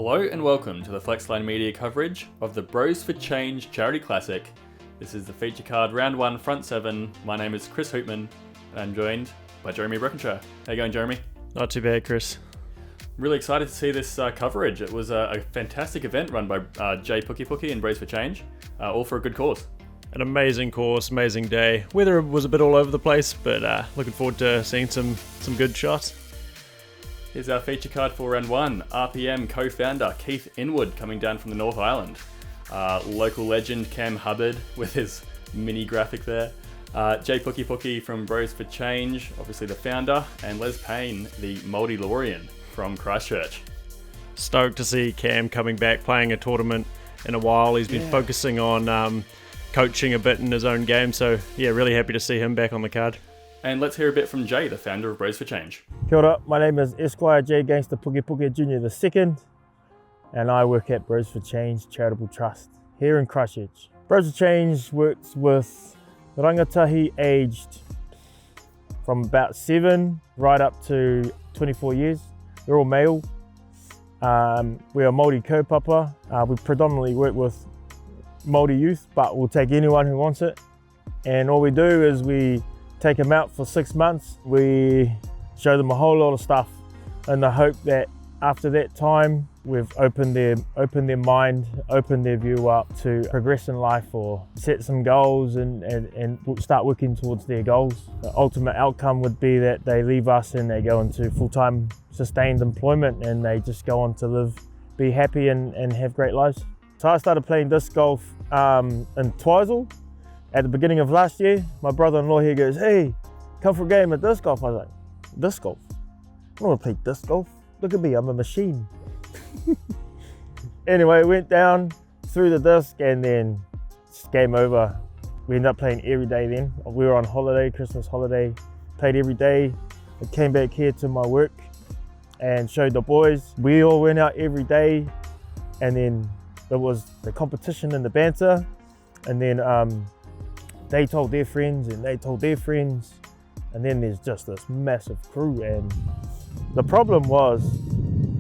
Hello and welcome to the Flexline Media coverage of the Bros for Change Charity Classic. This is the feature card round 1 front 7. My name is Chris Hoopmann and I'm joined by Jeremy Brokenshire. How you going, Jeremy? Not too bad, Chris. Really excited to see this coverage. It was a fantastic event run by Pukepuke and Bros for Change, all for a good cause. An amazing course, amazing day. Weather was a bit all over the place, but looking forward to seeing some good shots. Here's our feature card for round 1. RPM co-founder Keith Inwood coming down from the North Island. Local legend Cam Hubbard with his mini graphic there. Pukepuke from Bros for Change, obviously the founder, and Payne, the Multi-Lorian from Christchurch. Stoked to see Cam coming back, playing a tournament in a while. He's been focusing on coaching a bit in his own game, so yeah, really happy to see him back on the card. And let's hear a bit from Jay, the founder of Bros for Change. Kia ora, my name is Esquire J Gangster Pukepuke Jr. II, and I work at Bros for Change Charitable Trust here in Christchurch. Bros for Change works with rangatahi aged from about 7 right up to 24 years. They're all male. We are Māori kaupapa. We predominantly work with Māori youth, but we'll take anyone who wants it. And all we do is we take them out for 6 months. We show them a whole lot of stuff in the hope that after that time we've opened their mind, opened their view up to progress in life or set some goals and start working towards their goals. The ultimate outcome would be that they leave us and they go into full-time sustained employment and they just go on to live, be happy and have great lives. So I started playing disc golf in Twizel at the beginning of last year. My brother-in-law here goes, "Hey, come for a game of disc golf." I was like, "Disc golf? I don't want to play disc golf. Look at me, I'm a machine." Anyway, went down, threw the disc, and then it's game over. We ended up playing every day then. We were on holiday, Christmas holiday, played every day. I came back here to my work and showed the boys. We all went out every day, and then there was the competition and the banter, and then they told their friends and they told their friends, and then there's just this massive crew. And the problem was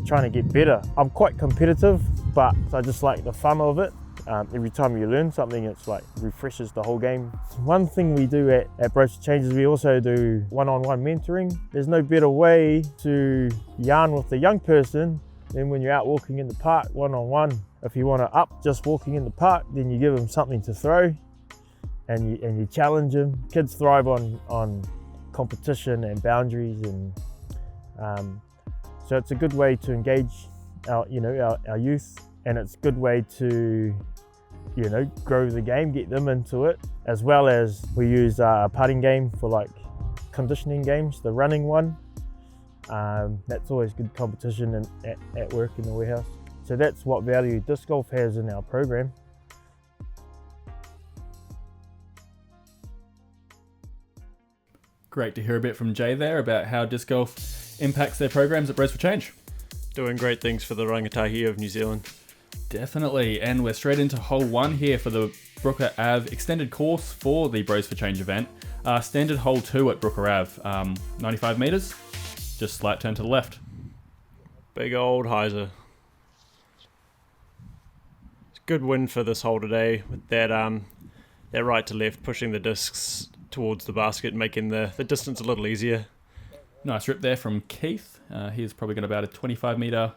trying to get better. I'm quite competitive, but I just like the fun of it. Every time you learn something, it's like refreshes the whole game. One thing we do at Bros for Change is we also do one-on-one mentoring. There's no better way to yarn with the young person than when you're out walking in the park one-on-one. If you want to up just walking in the park, then you give them something to throw and you challenge them. Kids thrive on competition and boundaries, and so it's a good way to engage our youth, and it's a good way to grow the game, get them into it, as well as we use a putting game for like conditioning games, the running one. That's always good competition at work in the warehouse. So that's what value disc golf has in our program. Great to hear a bit from Jay there about how disc golf impacts their programs at Bros for Change. Doing great things for the rangatahi of New Zealand. Definitely, and we're straight into hole 1 here for the Brooker Ave extended course for the Bros for Change event. Standard hole 2 at Brooker Ave, 95 metres, just slight turn to the left. Big old hyzer. It's a good win for this hole today with that right to left, pushing the discs towards the basket, making the distance a little easier. Nice rip there from Keith. He's probably got about a 25 metre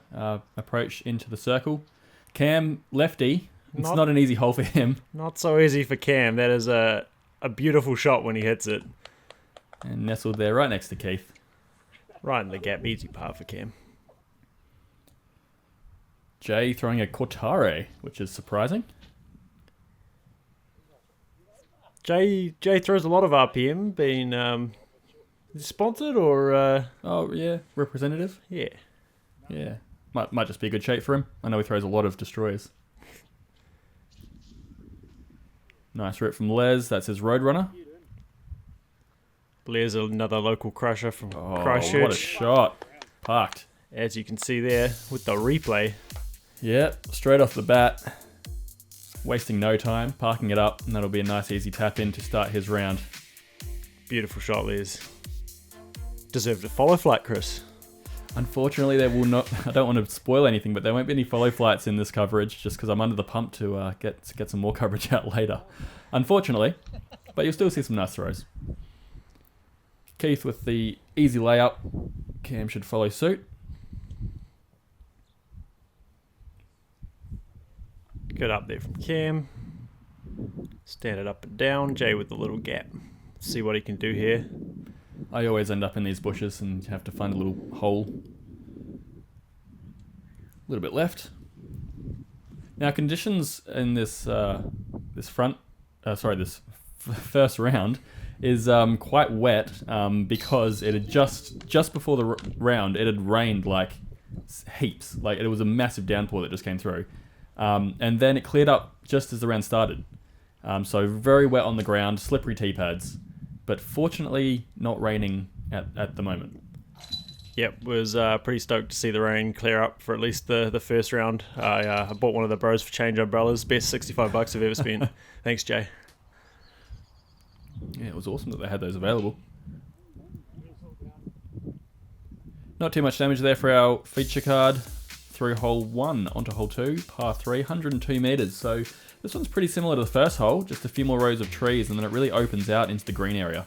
approach into the circle. Cam, lefty. It's not an easy hole for him. Not so easy for Cam. That is a beautiful shot when he hits it. And nestled there right next to Keith. Right in the gap, easy par for Cam. Jay throwing a Cortare, which is surprising. Jay throws a lot of RPM, being sponsored or... Oh, yeah, representative. Yeah. Might just be a good shape for him. I know he throws a lot of destroyers. Nice rip from Les. That's his Roadrunner. Les, another local crusher from Christchurch. What a shot. Parked. As you can see there with the replay. Yep, straight off the bat. Wasting no time, parking it up, and that'll be a nice easy tap in to start his round. Beautiful shot, Les. Deserved a follow flight, Chris. Unfortunately, there will not. I don't want to spoil anything, but there won't be any follow flights in this coverage, just because I'm under the pump to get some more coverage out later. Unfortunately, but you'll still see some nice throws. Keith with the easy layup. Cam should follow suit. Good up there from Cam. Stand it up and down. Jay with the little gap. See what he can do here. I always end up in these bushes and have to find a little hole. A little bit left. Now conditions in this first round is quite wet because it had just before the round it had rained like heaps. Like it was a massive downpour that just came through. And then it cleared up just as the round started. So very wet on the ground, slippery tee pads, but fortunately not raining at the moment. Yep, was pretty stoked to see the rain clear up for at least the first round. I bought one of the Bros for Change umbrellas, best $65 I've ever spent. Thanks, Jay. Yeah, it was awesome that they had those available. Not too much damage there for our feature card. Through hole 1 onto hole 2, par 3, 102 metres. So this one's pretty similar to the first hole, just a few more rows of trees, and then it really opens out into the green area.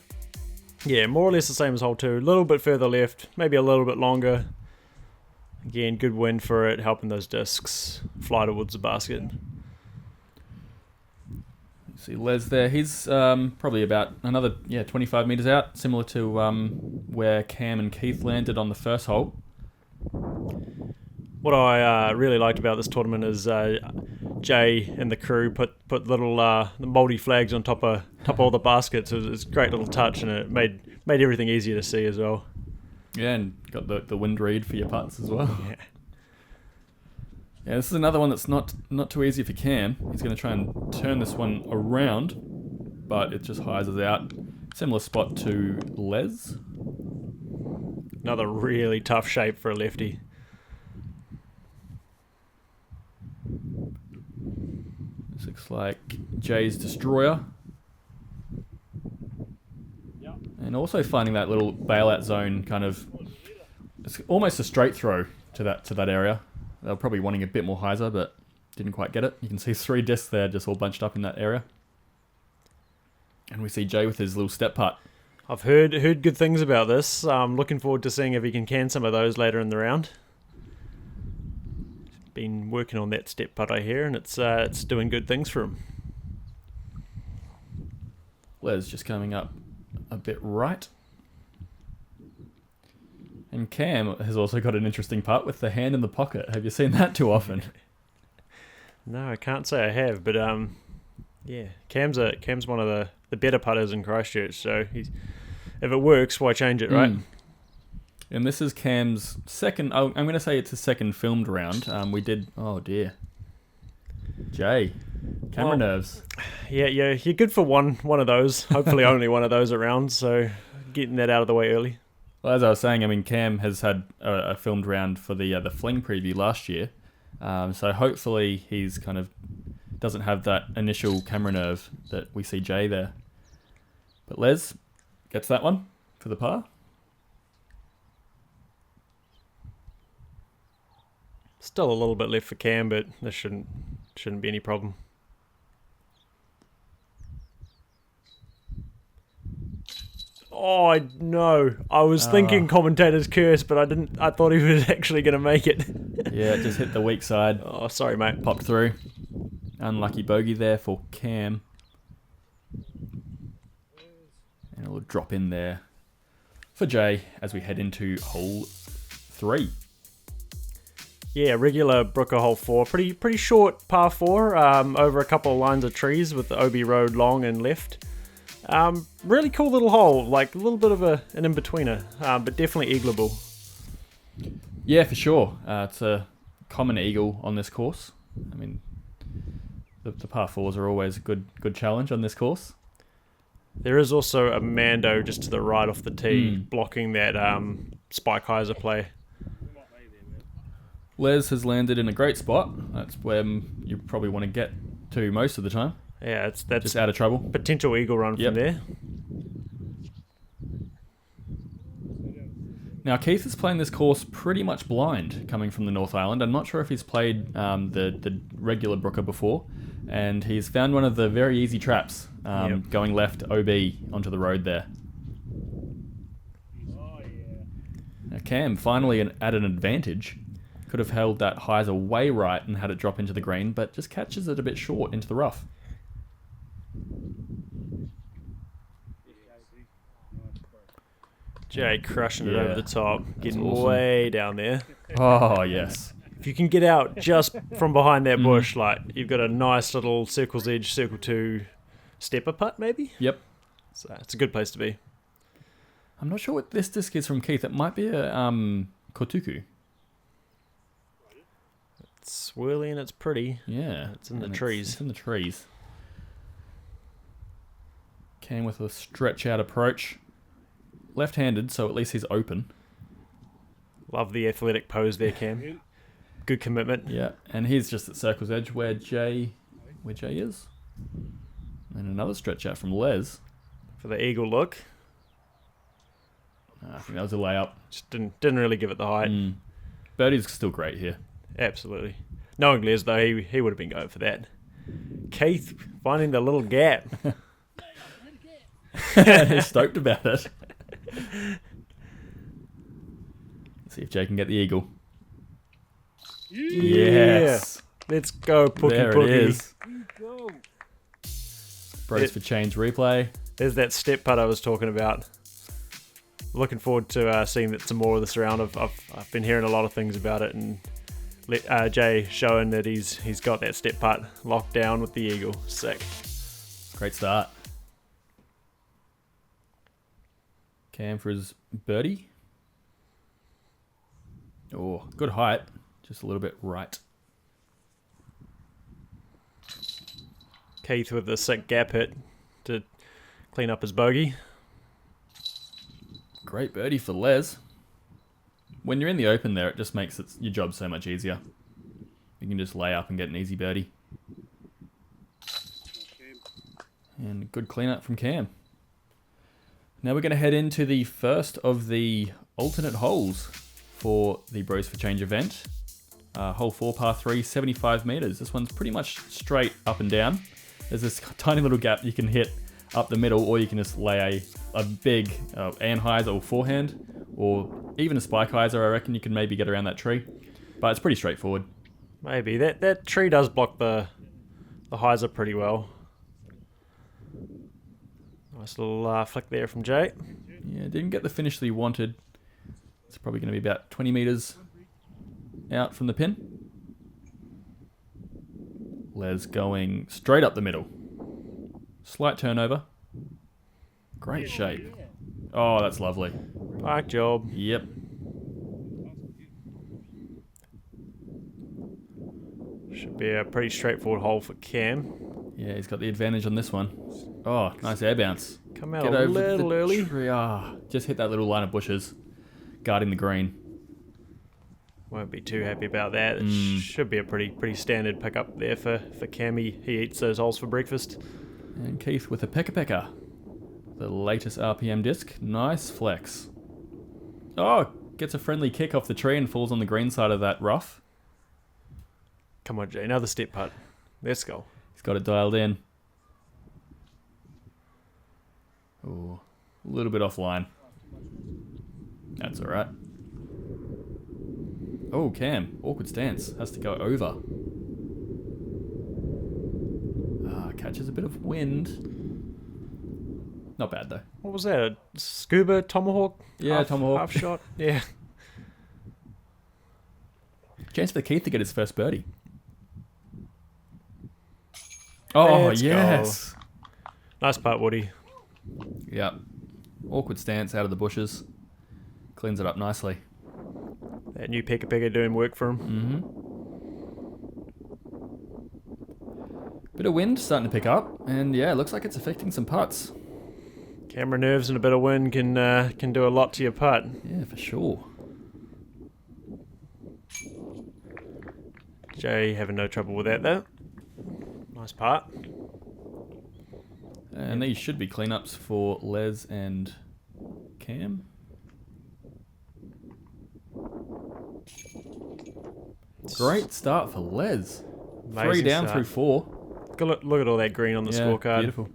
Yeah, more or less the same as hole 2. A little bit further left, maybe a little bit longer. Again, good wind for it, helping those discs fly towards the basket. See Les there, he's probably about another 25 metres out, similar to where Cam and Keith landed on the first hole. What I really liked about this tournament is Jay and the crew put little the mouldy flags on top of all the baskets. It was a great little touch, and it made everything easier to see as well. Yeah, and got the wind read for your putts as well. Yeah. Yeah, this is another one that's not too easy for Cam. He's going to try and turn this one around, but it just hyzes out. Similar spot to Les. Another really tough shape for a lefty. This looks like Jay's Destroyer. Yep. And also finding that little bailout zone kind of... It's almost a straight throw to that area. They were probably wanting a bit more hyzer, but didn't quite get it. You can see 3 discs there just all bunched up in that area. And we see Jay with his little step putt. I've heard good things about this. I'm looking forward to seeing if he can some of those later in the round. Been working on that step putt, I hear, and it's doing good things for him. Les just coming up a bit right. And Cam has also got an interesting putt with the hand in the pocket. Have you seen that too often? No, I can't say I have, but yeah, Cam's one of the better putters in Christchurch. So if it works, why change it, right? And this is Cam's second. I'm going to say it's his second filmed round. We did. Oh dear. Jay, camera nerves. Yeah, you're good for one of those. Hopefully, only one of those around. So getting that out of the way early. Well, as I was saying, I mean, Cam has had a filmed round for the Fling preview last year, so hopefully he's kind of doesn't have that initial camera nerve that we see Jay there. But Les gets that one for the par. Still a little bit left for Cam, but there shouldn't be any problem. Oh no! I was thinking commentator's curse, but I didn't. I thought he was actually going to make it. Yeah, it just hit the weak side. Oh, sorry, mate. Popped through. Unlucky bogey there for Cam. And it'll drop in there for Jay as we head into hole 3. Yeah, regular Brooker hole 4. Pretty short par 4 over a couple of lines of trees with the OB road long and left. Really cool little hole, like a little bit of an in-betweener, but definitely eagleable. Yeah, for sure. It's a common eagle on this course. I mean, the par 4s are always a good challenge on this course. There is also a Mando just to the right off the tee, blocking that Spike Heiser play. Les has landed in a great spot. That's where you probably want to get to most of the time. Yeah, that's just out of trouble. Potential eagle run from there. Now, Keith is playing this course pretty much blind, coming from the North Island. I'm not sure if he's played the regular Brooker before, and he's found one of the very easy traps, going left OB onto the road there. Now, Cam finally at an advantage. Could have held that hyzer way right and had it drop into the green, but just catches it a bit short into the rough. Jay crushing it Yeah, over the top, getting awesome. way down there. Oh, yes. If you can get out just from behind that bush, like you've got a nice little circle's edge, circle 2 stepper putt, maybe. Yep. So it's a good place to be. I'm not sure what this disc is from Keith. It might be a Kotuku. It's swirly and it's pretty. Yeah. It's in the and trees. It's in the trees. Came with a stretch out approach. Left-handed, so at least he's open. Love the athletic pose there, Cam. Good commitment. Yeah, and he's just at circle's edge where Jay is. And another stretch out from Les. For the eagle look. I think that was a layup. Just didn't really give it the height. Birdie's still great here. Absolutely. Knowing Les, though, he would have been going for that. Keith finding the little gap. He's stoked about it. See if Jay can get the eagle. Yes. Let's go, Pukepuke. There it is. Brace for change replay. There's that step putt I was talking about. Looking forward to seeing some more of this round. I've been hearing a lot of things about it, and Jay showing that he's got that step putt locked down with the eagle. Sick. Great start. Cam for his birdie. Oh, good height. Just a little bit right. Keith with the sick gap hit to clean up his bogey. Great birdie for Les. When you're in the open there, it just makes your job so much easier. You can just lay up and get an easy birdie. And good cleanup from Cam. Now we're going to head into the first of the alternate holes for the Bros for Change event. Hole 4, par 3, 75 metres. This one's pretty much straight up and down. There's this tiny little gap you can hit up the middle, or you can just lay a big anhyzer or forehand, or even a spike hyzer. I reckon you can maybe get around that tree. But it's pretty straightforward. Maybe. That tree does block the hyzer pretty well. Nice little flick there from Jay. Yeah, didn't get the finish that he wanted. It's probably going to be about 20 metres out from the pin. Les going straight up the middle. Slight turnover. Great shape. Oh, that's lovely. Park job. Yep. Should be a pretty straightforward hole for Cam. Yeah, he's got the advantage on this one. Oh, nice air bounce. Come out a little early. Just hit that little line of bushes, guarding the green. Won't be too happy about that. It should be a pretty standard pickup there for Cam. He eats those holes for breakfast. And Keith with a pecker. The latest RPM disc. Nice flex. Oh, gets a friendly kick off the tree and falls on the green side of that rough. Come on, Jay. Another step putt. Let's go. He's got it dialed in. Oh, a little bit offline. That's alright. Oh, Cam. Awkward stance. Has to go over. Catches a bit of wind. Not bad, though. What was that? A scuba tomahawk? Yeah, tomahawk. Half shot? Yeah. Chance for Keith to get his first birdie. Oh, Let's yes. go. Nice putt, Woody. Yep. Awkward stance out of the bushes. Cleans it up nicely. That new Pukepuke doing work for him. Mm-hmm. Bit of wind starting to pick up, and yeah, looks like it's affecting some putts. Camera nerves and a bit of wind can do a lot to your putt. Yeah, for sure. Jay having no trouble with that though. Nice putt. And these should be cleanups for Les and Cam. Great start for Les. Amazing 3 down start. through 4. Look at all that green on the scorecard. Beautiful.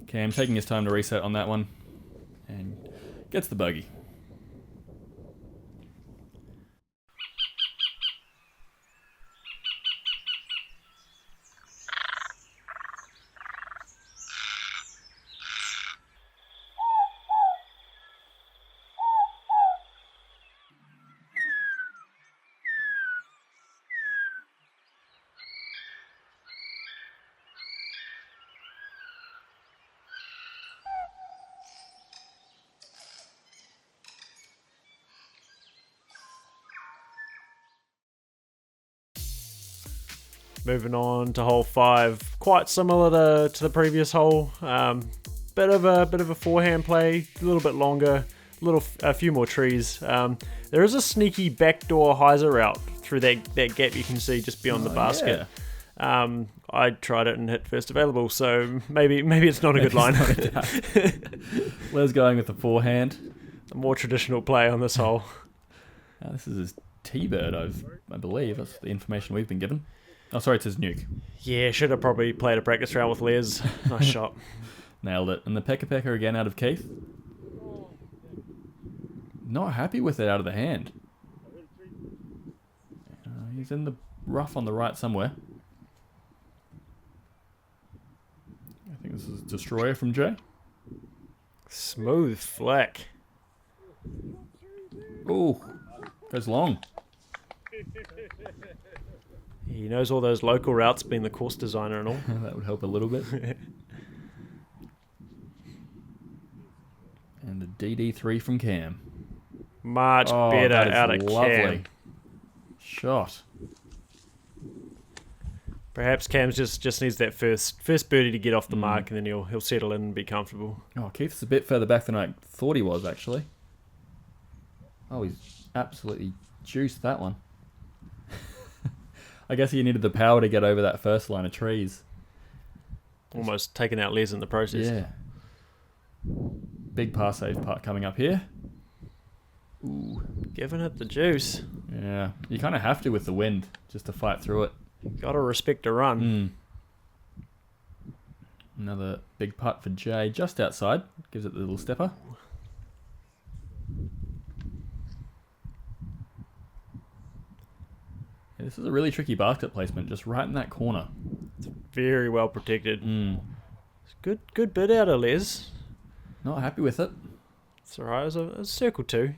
Cam taking his time to reset on that one and gets the bogey. Moving on to hole 5, quite similar to the previous hole. Bit of a forehand play, a little bit longer, a few more trees. There is a sneaky backdoor hyzer route through that gap you can see just beyond the basket. Yeah. I tried it and hit first available, so maybe it's not a good line. Les going with the forehand. A more traditional play on this hole. This is his T-bird, I believe. That's the information we've been given. Oh, sorry, it's his nuke. Yeah, should have probably played a practice round with Les. Nice shot. Nailed it. And the Pukepuke again out of Keith. Not happy with it out of the hand. He's in the rough on the right somewhere. I think this is Destroyer from Jay. Smooth flick. Ooh, goes long. He knows all those local routes, being the course designer and all. That would help a little bit. And a DD3 from Cam. Much better out of lovely Cam. Shot. Perhaps Cam just needs that first birdie to get off the mark, and then he'll settle in and be comfortable. Oh, Keith's a bit further back than I thought he was, actually. Oh, he's absolutely juiced that one. I guess he needed the power to get over that first line of trees. Almost taking out Les in the process. Yeah. Big par save part coming up here. Ooh. Giving it the juice. Yeah. You kind of have to with the wind just to fight through it. Gotta respect a run. Another big putt for Jay just outside. Gives it the little stepper. Yeah, this is a really tricky basket placement, just right in that corner. It's very well protected. It's good bit out of Les. Not happy with it. It's alright. It was a circle 2.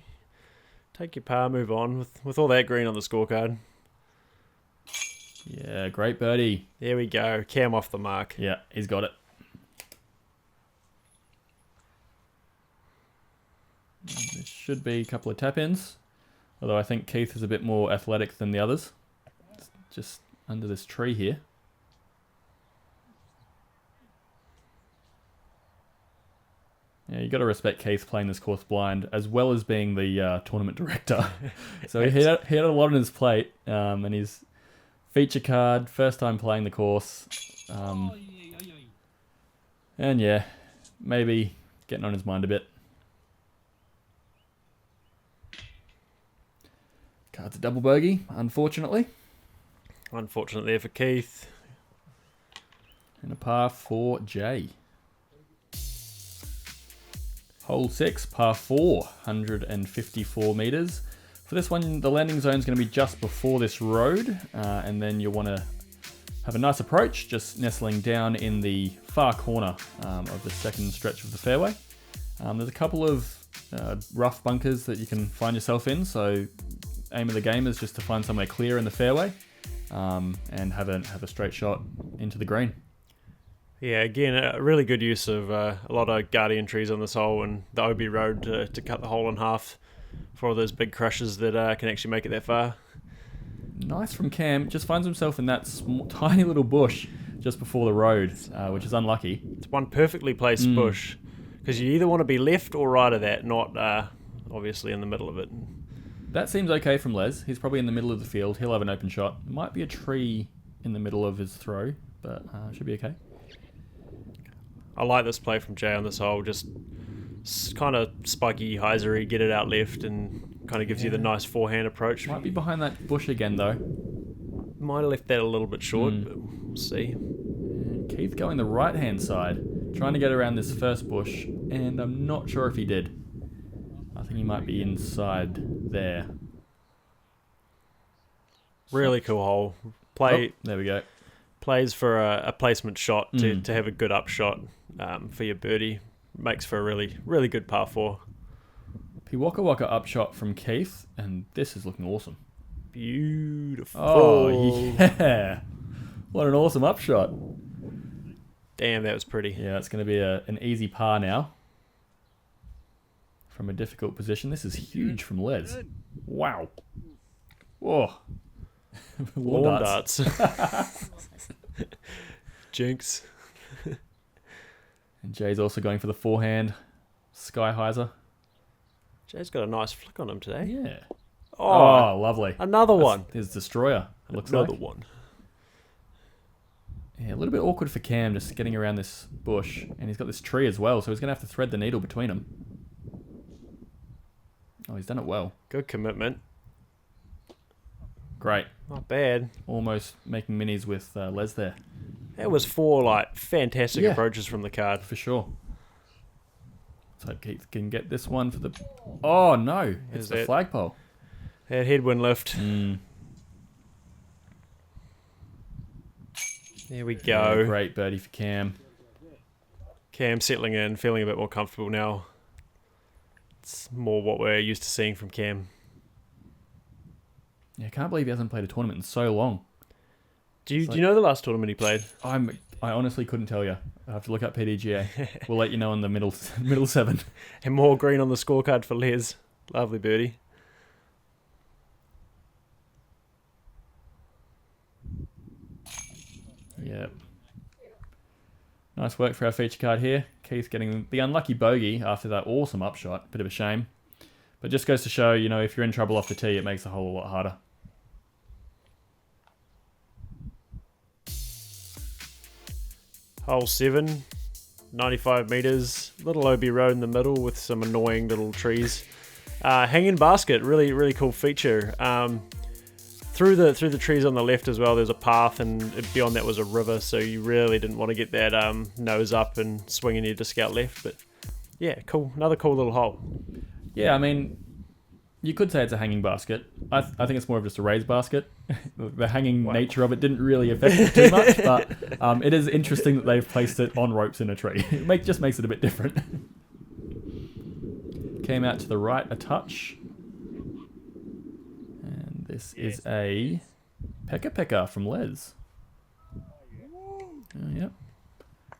Take your par, move on with all that green on the scorecard. Yeah, great birdie. There we go. Cam off the mark. Yeah, he's got it. There should be a couple of tap-ins. Although I think Keith is a bit more athletic than the others. It's just under this tree here. Yeah, you got to respect Keith playing this course blind, as well as being the tournament director. So he had a lot on his plate, and his feature card, first time playing the course. And yeah, maybe getting on his mind a bit. Card's a double bogey, unfortunately. Unfortunately there for Keith. And a par for Jay. Hole 6, par 4, 154 metres. For this one, the landing zone is going to be just before this road, and then you'll want to have a nice approach, just nestling down in the far corner of the second stretch of the fairway. There's a couple of rough bunkers that you can find yourself in, so aim of the game is just to find somewhere clear in the fairway and have a straight shot into the green. Yeah, again, a really good use of a lot of guardian trees on this hole and the OB road to cut the hole in half for all those big crushes that can actually make it that far. Nice from Cam. Just finds himself in that tiny little bush just before the road, which is unlucky. It's one perfectly placed bush, because you either want to be left or right of that, not obviously in the middle of it. That seems okay from Les. He's probably in the middle of the field. He'll have an open shot. Might be a tree in the middle of his throw, but should be okay. I like this play from Jay on this hole, just kind of spiky, hyzery, get it out left, and kind of gives you the nice forehand approach. Might be behind that bush again, though. Might have left that a little bit short, but we'll see. And Keith going the right-hand side, trying to get around this first bush, and I'm not sure if he did. I think he might be inside there. Really cool hole. Play. Oh, there we go. Plays for a placement shot to have a good upshot for your birdie. Makes for a really, really good par 4. Waka Waka upshot from Keith, and this is looking awesome. Beautiful. Oh, yeah. What an awesome upshot. Damn, that was pretty. Yeah, it's going to be an easy par now. From a difficult position. This is huge from Les. Wow. Whoa. Lawn darts. Jinx. And Jay's also going for the forehand. Sky hyzer. Jay's got a nice flick on him today. Yeah. Oh, lovely. another one. His destroyer, it looks Another like. one. Yeah, a little bit awkward for Cam just getting around this bush. And he's got this tree as well, so he's going to have to thread the needle between them. Oh, he's done it well. Good commitment. Great. Not bad. Almost making minis with Les there. That was 4 fantastic Yeah. approaches from the card. For sure. Let's hope Keith can get this one for the... Oh, no. It's Is the it? flagpole. That headwind lift. There we go. Yeah, great birdie for Cam. Cam settling in, feeling a bit more comfortable now. It's more what we're used to seeing from Cam. Yeah, I can't believe he hasn't played a tournament in so long. Do you know the last tournament he played? I honestly couldn't tell you. I have to look up PDGA. We'll let you know in the middle 7. And more green on the scorecard for Les. Lovely birdie. Yep. Nice work for our feature card here. Keith getting the unlucky bogey after that awesome upshot. Bit of a shame. But just goes to show, if you're in trouble off the tee, it makes the hole a lot harder. Hole 7, 95 metres. Little OB road in the middle with some annoying little trees. Hanging basket, really, really cool feature. Through the trees on the left as well, there's a path, and beyond that was a river, so you really didn't want to get that nose up and swinging your disc out left. But yeah, cool. Another cool little hole. Yeah, I mean, you could say it's a hanging basket. I think it's more of just a raised basket. The hanging nature of it didn't really affect it too much, but it is interesting that they've placed it on ropes in a tree. It just makes it a bit different. Came out to the right a touch. And this is a Pukepuke from Les. Yep.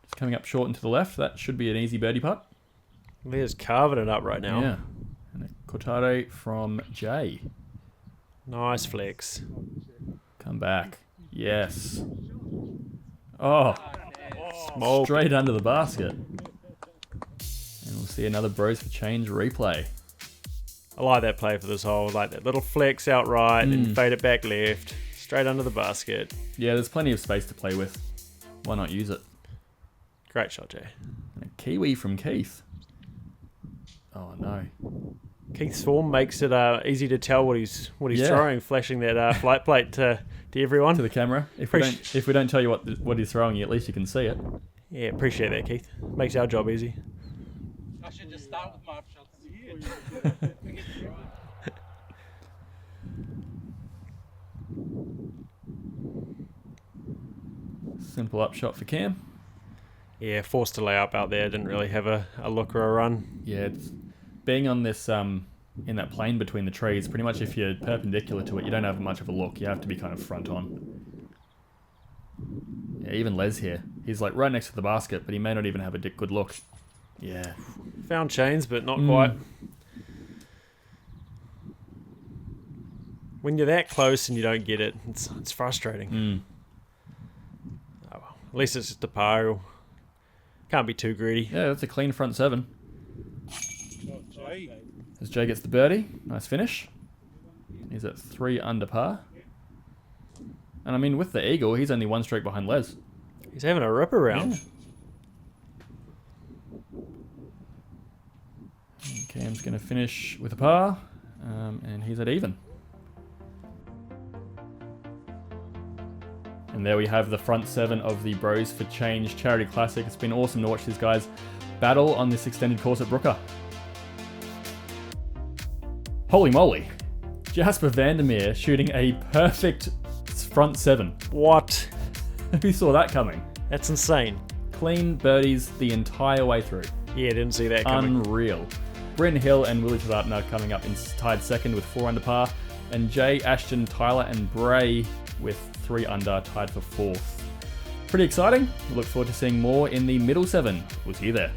It's coming up short and to the left. That should be an easy birdie putt. Les carving it up right now. Yeah. And a Cortado from Jay. Nice flex. Come back. Yes. Oh. Smoke. Straight under the basket. And we'll see another Bros for Change replay. I like that play for this hole. I like that little flex out right, then fade it back left, straight under the basket. Yeah, there's plenty of space to play with. Why not use it? Great shot, Jay. And a Kiwi from Keith. Oh no. Keith's form makes it easy to tell what he's throwing, flashing that flight plate to everyone. To the camera. If we don't tell you what he's throwing, at least you can see it. Yeah, appreciate that, Keith. Makes our job easy. I should just start with my upshots. Simple upshot for Cam. Yeah, forced to lay up out there. Didn't really have a look or a run. Yeah, it's being on this in that plane between the trees. Pretty much, if you're perpendicular to it, you don't have much of a look. You have to be kind of front on. Yeah, even Les here. He's like right next to the basket, but he may not even have a good look. Yeah. Found chains, but not quite. When you're that close and you don't get it, it's frustrating. Oh, well. At least it's just a par. Can't be too greedy. Yeah, that's a clean front 7. As Jay gets the birdie. Nice finish. He's at 3 under par. And I mean, with the eagle, he's only 1 stroke behind Les. He's having a rip around. Yeah. Cam's going to finish with a par, and he's at even. And there we have the front 7 of the Bros for Change Charity Classic. It's been awesome to watch these guys battle on this extended course at Brooker. Holy moly. Jasper Vandermeer shooting a perfect front 7. What? Who saw that coming? That's insane. Clean birdies the entire way through. Yeah, didn't see that coming. Unreal. Bryn Hill and Willie Tavatner coming up in tied second with 4 under par, and Jay, Ashton, Tyler and Bray with 3 under tied for 4th. Pretty exciting. We look forward to seeing more in the middle 7. We'll see you there.